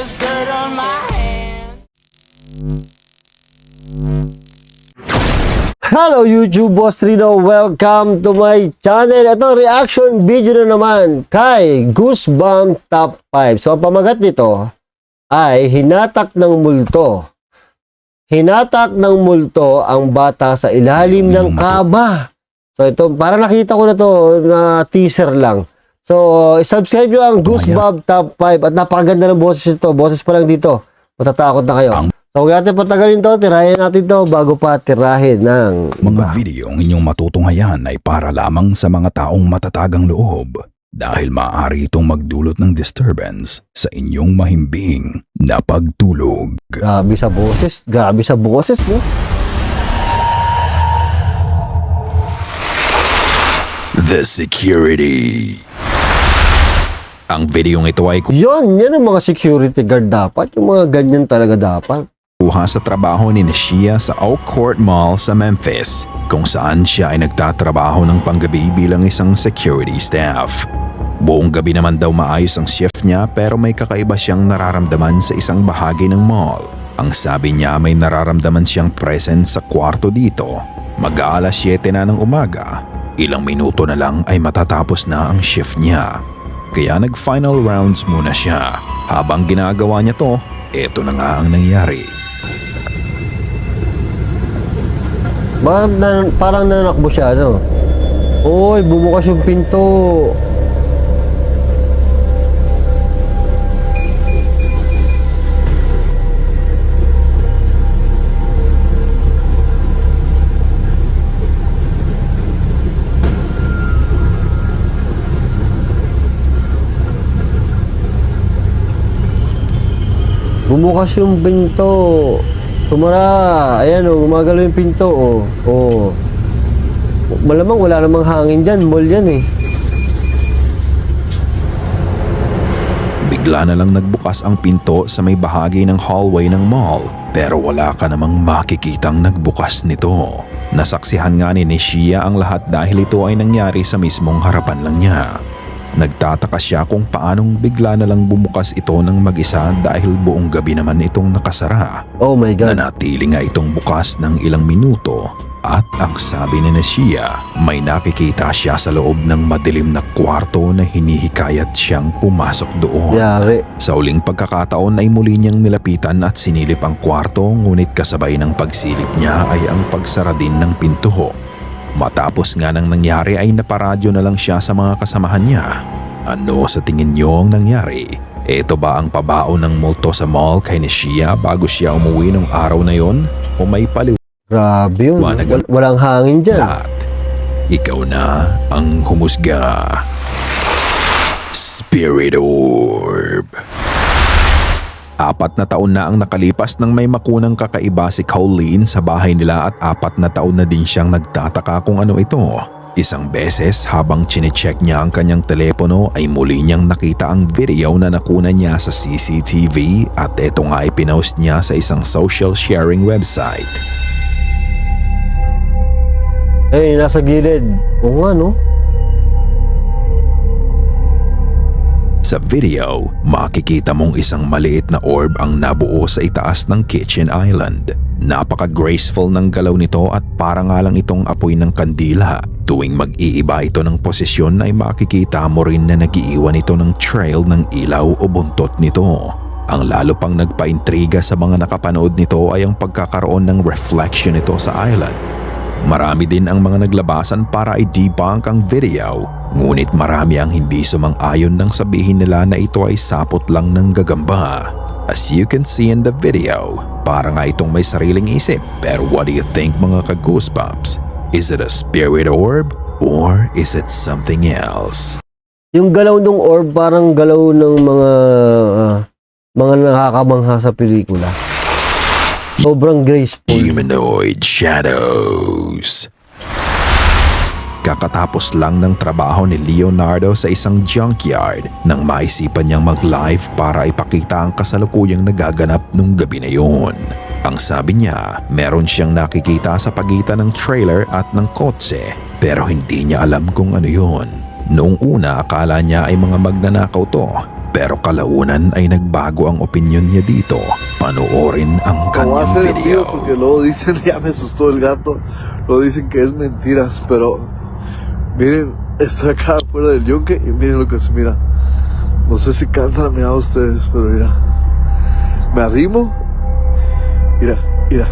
there's dirt on my hands. Hello YouTube, Boss Rino. Welcome to my channel. Ito, reaction video na naman kay Goosebumps Top 5. So, ang pamagat nito ay hinatak ng multo. Hinatak ng multo ang bata sa ilalim ng kama. So, ito, para nakita ko na to na teaser lang. So, subscribe nyo ang Goosebumps Top 5 at napakaganda ng boses ito. Boses pa lang dito. Matatakot na kayo. So, huwag natin patagalin to, tirahin natin to bago pa tirahin ng Mga videong inyong matutunghayan ay para lamang sa mga taong matatagang loob dahil maaari itong magdulot ng disturbance sa inyong mahimbing na pagtulog. Grabe sa boses, no? The Security. Ang videong ito ay Yan ang mga security guard dapat. Yung mga ganyan talaga dapat. kuha sa trabaho ni Neshia sa Oak Court Mall sa Memphis, kung saan siya ay nagtatrabaho ng panggabi bilang isang security staff. Buong gabi naman daw maayos ang shift niya pero may kakaiba siyang nararamdaman sa isang bahagi ng mall. Ang sabi niya may nararamdaman siyang presence sa kwarto dito. Mag-aalas 7 na ng umaga, ilang minuto na lang ay matatapos na ang shift niya. Kaya nag-final rounds muna siya. Habang ginagawa niya to, eto na nga ang nangyari. Parang nanakbo siya, no? Oy, bumukas yung pinto. Bumukas yung pinto. Tumara. Ayan o, gumagalaw yung pinto o. Oh. Malamang wala namang hangin dyan. Mall yan eh. Bigla na lang nagbukas ang pinto sa may bahagi ng hallway ng mall pero wala ka namang makikitang nagbukas nito. Nasaksihan nga ni Neshia ang lahat dahil ito ay nangyari sa mismong harapan lang niya. Nagtataka siya kung paanong bigla na lang bumukas ito ng mag-isa dahil buong gabi naman itong nakasara. Oh my God. Nanatili nga itong bukas ng ilang minuto at ang sabi ni Neshia, may nakikita siya sa loob ng madilim na kwarto na hinihikayat siyang pumasok doon. Yari. Sa uling pagkakataon ay muli niyang nilapitan at sinilip ang kwarto ngunit kasabay ng pagsilip niya ay ang pagsara din ng pinto. Matapos nga nang nangyari ay naparadyo na lang siya sa mga kasamahan niya. Ano sa tingin niyo ang nangyari? Ito ba ang pabaon ng multo sa mall kay Neshia bago siya umuwi ng araw na yon? O may paliwanag? Grabe yun. Walang hangin dyan. Ikaw na ang humusga. Spirit Orb. 4 na taon na ang nakalipas nang may makunang kakaiba si Colleen sa bahay nila at 4 na taon na din siyang nagtataka kung ano ito. Isang beses habang chinecheck niya ang kanyang telepono ay muli niyang nakita ang video na nakunan niya sa CCTV at ito nga ay pinost niya sa isang social sharing website. Eh, nasa gilid. Oo nga, no? Sa video, makikita mong isang maliit na orb ang nabuo sa itaas ng kitchen island. Napaka-graceful ng galaw nito at para nga lang itong apoy ng kandila. Tuwing mag-iiba ito ng posisyon ay makikita mo rin na nag-iiwan ito ng trail ng ilaw o buntot nito. Ang lalo pang nagpaintriga sa mga nakapanood nito ay ang pagkakaroon ng reflection nito sa island. Marami din ang mga naglabasan para i-debunk ang video, ngunit marami ang hindi sumang-ayon nang sabihin nila na ito ay sapot lang ng gagamba. As you can see in the video, para nga itong may sariling isip. Pero what do you think mga ka-Goosebumps? Is it a spirit orb or is it something else? Yung galaw ng orb parang galaw ng mga nakakamangha sa pelikula. Sobrang graceful. Humanoid shadows. Kakatapos lang ng trabaho ni Leonardo sa isang junkyard nang maisipan niyang mag-live para ipakita ang kasalukuyang nagaganap nung gabi na yun. Ang sabi niya, meron siyang nakikita sa pagitan ng trailer at ng kotse pero hindi niya alam kung ano yun. Noong una akala niya ay mga magnanakaw to Pero kalaunan ay nagbago ang opinyon niya dito. Panoorin ang No voy a kanyang hacer el video. video porque luego dicen, ya me asustó el gato, luego dicen que es mentiras, pero miren, estoy acá afuera del yunque y miren lo que se mira. No sé si cansan a mirar ustedes, pero mira, me arrimo, mira, mira,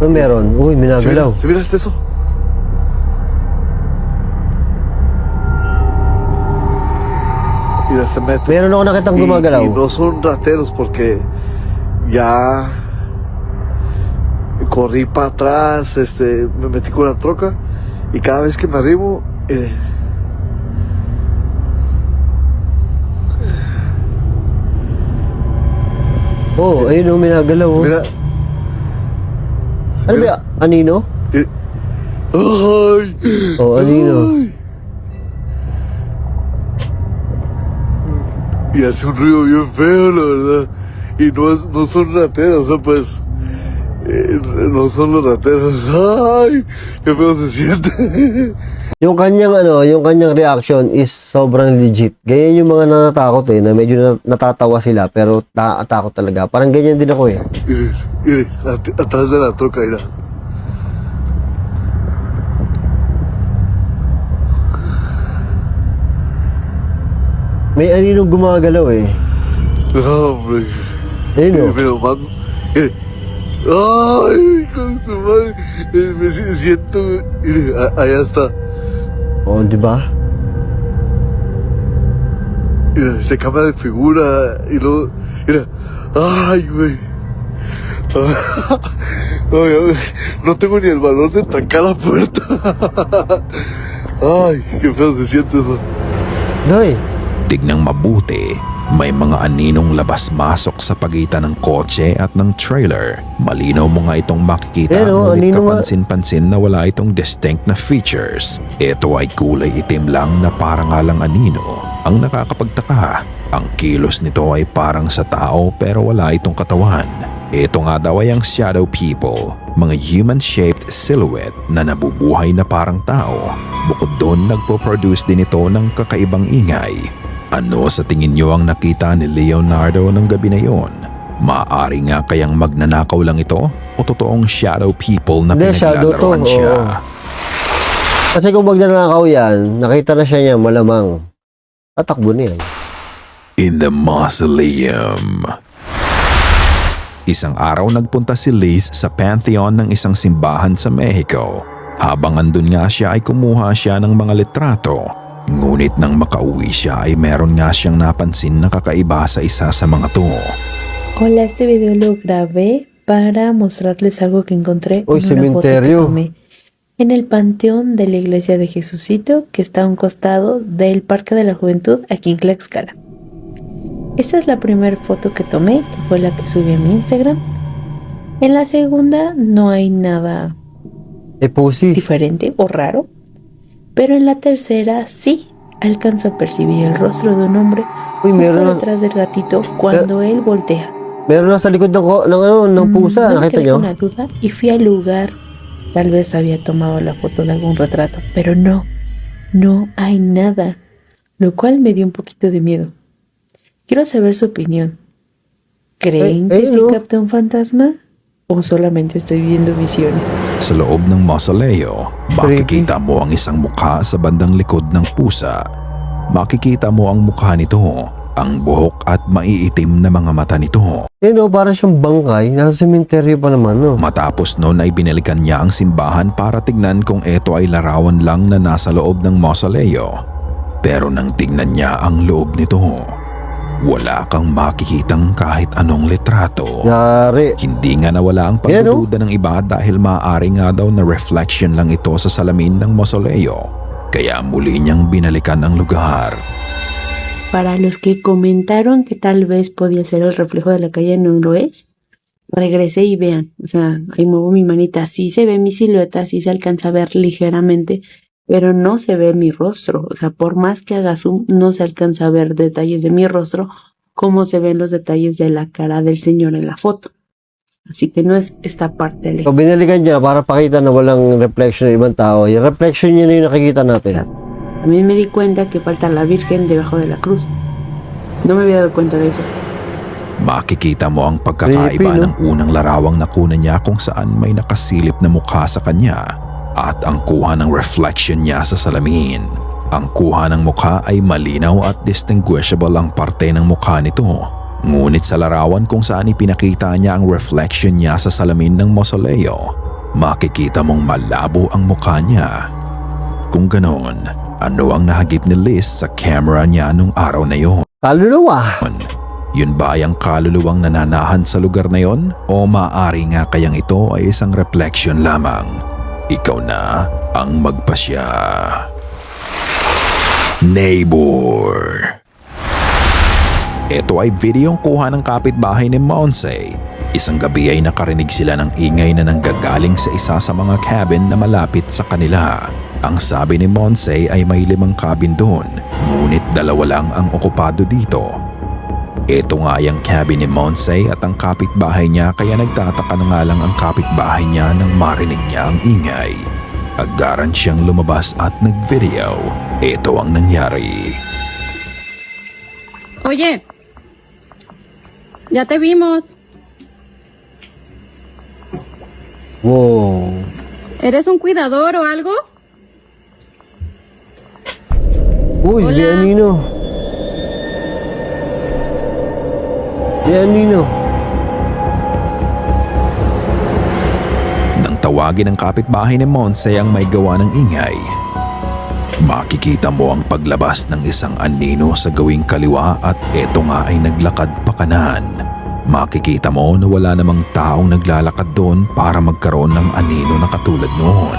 Ano meron? Uy, minagalaw. ¿se mira eso? Mira, se mete. Meron ako nakitang Y gumagalaw. no son rateros porque ya corrí para atrás, me metí con la troca y cada vez que me arrimo, Oh, ayun o, minagalaw. Oh. mira, Ano ba? Anino? ¡ay! Oh, anino? ¡Ay! Y hace un ruido bien feo, la verdad. Y no son rateros, o sea, pues, no son los rateros. ¡Ay! ¡Qué feo se siente! Yung kanyang yung kanyang reaction is sobrang legit. Ganyan yung mga natatakot na medyo natatawa sila pero natatakot talaga. Parang ganyan din ako eh. Mire, mire, atrás de la troca, mira. May aninong gumagalaw eh. No, hombre. Ayun o. Pero, man, mire. ¡Ay! Con su madre. Me siento. Mire, allá está. Oh, di ba? Mira, se cambia de figura y luego. Mira. ¡Ay, güey! No tengo ni el valor de trancar la puerta. ¡Ay! ¡Qué feo se siente eso! Noy. Tignang mabuti, may mga aninong labas-masok sa pagitan ng kotse at ng trailer. Malinaw mo nga itong makikita, Pero, ngunit anino nga- kapansin-pansin na wala itong distinct na features. Ito ay kulay itim lang na parang nga lang anino. Ang nakakapagtaka, ang kilos nito ay parang sa tao pero wala itong katawan. Ito nga daw ay ang shadow people, mga human-shaped silhouette na nabubuhay na parang tao. Bukod doon, nagpo-produce din ito ng kakaibang ingay. Ano sa tingin niyo ang nakita ni Leonardo ng gabi na yon? Maaari nga kayang magnanakaw lang ito o totoong shadow people na Hindi, shadow to, pinaglalaroan siya? oo. Kasi kung magnanakaw yan, nakita na siya niya malamang. Tatakbo na yan. In the mausoleum. Isang araw nagpunta si Liz sa pantheon ng isang simbahan sa Mexico. Habang andun nga siya ay kumuha siya ng mga litrato. Ngunit nang makauwi siya ay meron nga siyang napansin na kakaiba sa isa sa mga to. Hola, este video lo grabé para mostrarles algo que encontré Uy, en una foto que cementerio. tomé en el panteón de la iglesia de Jesucito, que está a un costado del Parque de la Juventud aquí en Tlaxcala. Esta es la primera foto que tomé, que fue la que subí a mi Instagram. En la segunda no hay nada Pussy. diferente o raro, pero en la tercera sí alcanzo a percibir el rostro de un hombre Uy, justo meron, detrás del gatito cuando él voltea. meron na sa likod ng pusa. No me Nakita quedé nyo? con la duda y fui al lugar. Tal vez había tomado la foto de algún retrato, pero no hay nada, lo cual me dio un poquito de miedo. Quiero saber su opinión. ¿Creen que sí no. capté un fantasma o solamente estoy viendo visiones? Sa loob ng mausoleo, makikita mo ang isang mukha sa bandang likod ng pusa. Makikita mo ang mukha nito, ang buhok at maiitim na mga mata nito. Yun o, parang siyang bangkay. Nasa sementeryo pa naman, no? Matapos noon ay binalikan niya ang simbahan para tignan kung ito ay larawan lang na nasa loob ng mausoleo. Pero nang tignan niya ang loob nito, wala kang makikitang kahit anong litrato. Yari. Hindi nga nawala ang pagdududa ng iba dahil maaari nga daw na reflection lang ito sa salamin ng mausoleo. Kaya muli niyang binalikan ang lugar. Para los que comentaron que tal vez podía ser el reflejo de la calle, no lo es. Regresé y vean, o sea, ahí muevo mi manita, sí se ve mi silueta, sí se alcanza a ver ligeramente, pero no se ve mi rostro. O sea, por más que haga zoom, no se alcanza a ver detalles de mi rostro como se ven los detalles de la cara del señor en la foto. Así que no es esta parte So, binalikan niya para pakita na walang reflection ng ibang tao. Yung reflection niya na yung nakikita natin. También me di cuenta que falta la Virgen debajo de la cruz. No me había dado cuenta de eso. Makikita mo ang pagkakaiba Creepy, no? ng unang larawang nakuna niya kung saan may nakasilip na mukha sa kanya at ang kuha ng reflection niya sa salamin. Ang kuha ng mukha ay malinaw at distinguishable ang parte ng mukha nito. Ngunit sa larawan kung saan ipinakita niya ang reflection niya sa salamin ng mausoleo, makikita mong malabo ang mukha niya. Kung ganon, ano ang nahagip ni Liz sa camera niya nung araw na yon? Kaluluwa. Yun ba ay ang kaluluwang nananahan sa lugar na yon? O maaari nga kayang ito ay isang reflection lamang? Ikaw na ang magpasya. Neighbor. Ito ay videong kuha ng kapitbahay ni Monse. Isang gabi ay nakarinig sila ng ingay na nanggagaling sa isa sa mga cabin na malapit sa kanila. Ang sabi ni Monse ay may 5 cabin doon, ngunit 2 lang ang okupado dito. Ito nga yung cabin ni Monse at ang kapitbahay niya, kaya nagtataka na nga lang ang kapitbahay niya nang marinig niya ang ingay. Agaran siyang lumabas at nag-video. Ito ang nangyari. Oye, ya te vimos. Wow. ¿Eres un cuidador o algo? Uy, Hola. Lianino. Lianino. Nang tawagin ng kapitbahay ni Monse ang may gawa ng ingay, makikita mo ang paglabas ng isang anino sa gawing kaliwa at eto nga ay naglakad pa kanan. Makikita mo na wala namang taong naglalakad doon para magkaroon ng anino na katulad noon.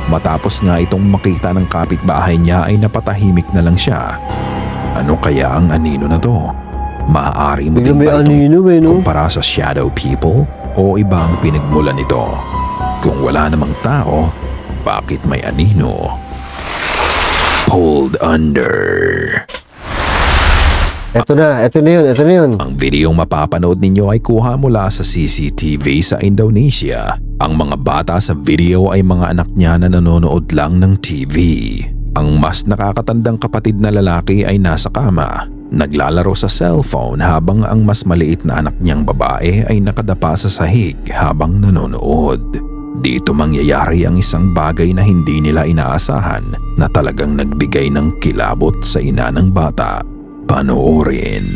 Matapos nga itong makita ng kapitbahay niya ay napatahimik na lang siya. Ano kaya ang anino na to? Maaari mo din Biglang may ba anino, itong no? kumpara sa shadow people o ibang pinagmulan nito? Kung wala namang tao, bakit may anino? Pulled under. Ito na yun. Ang videong mapapanood ninyo ay kuha mula sa CCTV sa Indonesia. Ang mga bata sa video ay mga anak niya na nanonood lang ng TV. Ang mas nakakatandang kapatid na lalaki ay nasa kama, naglalaro sa cellphone habang ang mas maliit na anak niyang babae ay nakadapa sa sahig habang nanonood. Dito mangyayari ang isang bagay na hindi nila inaasahan na talagang nagbigay ng kilabot sa ina ng bata. Panoorin.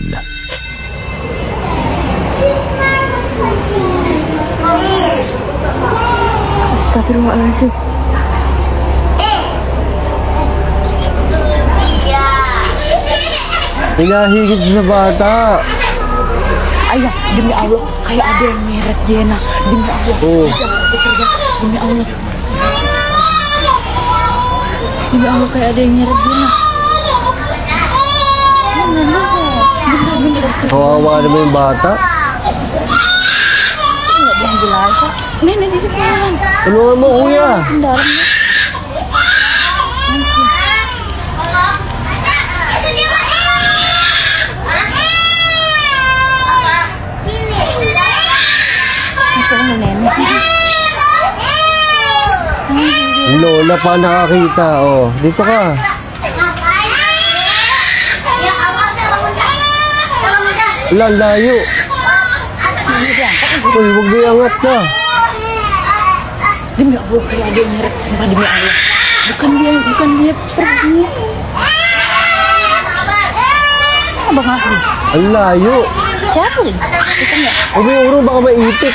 Astagfirullahaladzim. Hinahigit sa bata. Ayah, demi Allah, kayak ada yang nyeret Jena. Demi Allah, Oh. demi Allah. Demi Allah, kayak ada yang nyeret Jena. Kawawa naman yung bata. Enggak bisa jelas. Nih, di depan. Tulungan mo, kuya. Di dalam. Ito ang nenek. Lola pa nakakita. Oh, dito ka. Wala, layo. Uy, huwag mo iangat na. Demi Allah, kayak ada yang nyeret. Sumpah demi Allah. Bukan dia pergi. Abang Asli. Ang layo. Siapa nih? Kita nggak. Huwag mo yung urong, baka maipit.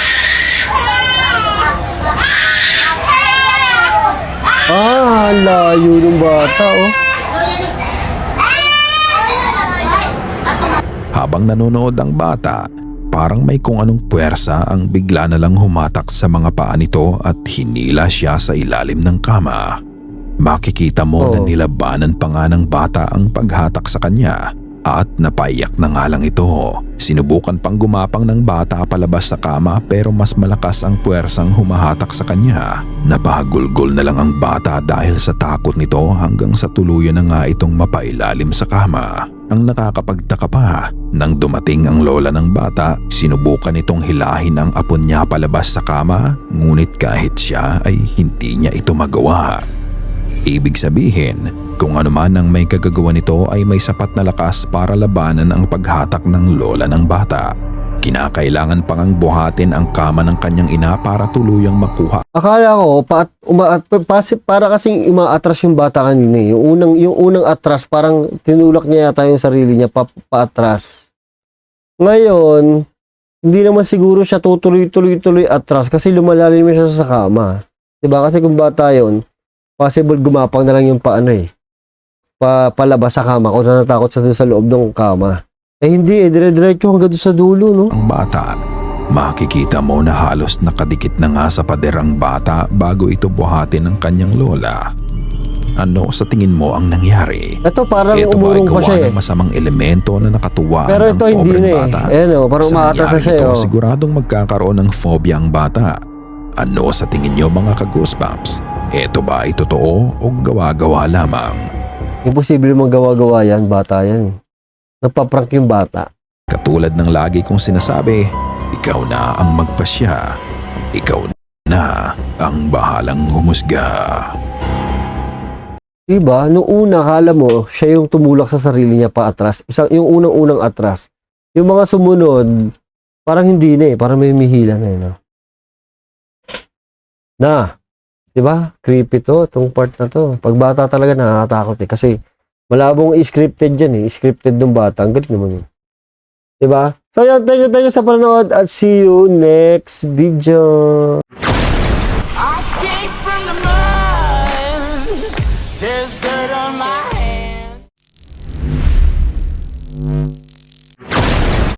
Ah, ang layo ng bata, oh. Habang nanonood ang bata, parang may kung anong puwersa ang bigla na lang humatak sa mga paa nito at hinila siya sa ilalim ng kama. Makikita mo na Oh. nilabanan pa nga ng bata ang paghatak sa kanya at napaiyak na nga lang ito. Sinubukan pang gumapang ng bata palabas sa kama pero mas malakas ang puwersang humahatak sa kanya. Napahagulgol na lang ang bata dahil sa takot nito hanggang sa tuluyan na nga itong mapailalim sa kama. Ang nakakapagtaka pa, nang dumating ang lola ng bata, sinubukan itong hilahin ang apo niya palabas sa kama, ngunit kahit siya ay hindi niya ito magawa. Ibig sabihin, kung ano man ang may kagagawa nito ay may sapat na lakas para labanan ang paghatak ng lola ng bata. Kinakailangan pang ang buhatin ang kama ng kanyang ina para tuluyang makuha. Akala ko, para kasing umaatras yung bata kanina eh. Yung unang atras, parang tinulak niya yata yung sarili niya paatras. Ngayon, hindi naman siguro siya tutuloy atras kasi lumalalim siya sa kama. Diba? Kasi kung bata yun, possible gumapang na lang yung paano eh. Palabas sa kama kung natakot siya sa loob ng kama. Eh hindi eh, dire-diretso hanggang doon sa dulo, no? Ang bata, makikita mo na halos nakadikit na nga sa pader ang bata bago ito buhatin ng kanyang lola. Ano sa tingin mo ang nangyari? Ito parang Ito ba ay umurong pa gawa siya eh. ng masamang elemento na nakatuwaan Pero ng ito hindi pobreng na eh. bata? Ayan o, parang Sa umaatras na nangyari siya ito, eh. siguradong magkakaroon ng phobia ang bata. Ano sa tingin nyo mga ka-goosebumps? Ito ba ay totoo o gawa-gawa lamang? Imposible mong gawa-gawa yan, bata yan. Nagpaprank yung bata. Katulad ng lagi kong sinasabi, ikaw na ang magpasya. Ikaw na ang bahalang humusga. Diba? Noong una, kala mo, siya yung tumulak sa sarili niya pa atras. Yung unang-unang atras. Yung mga sumunod, parang hindi na eh. Parang may mihila na eh. No? Diba? Creepy to, itong part na to. Pag bata talaga nakakatakot eh. Kasi malabong scripted dyan eh. Scripted ng bata. Ang galing naman yun. Diba? So yan, thank you sa panonood at see you next video. I came from the mud. There's dirt on my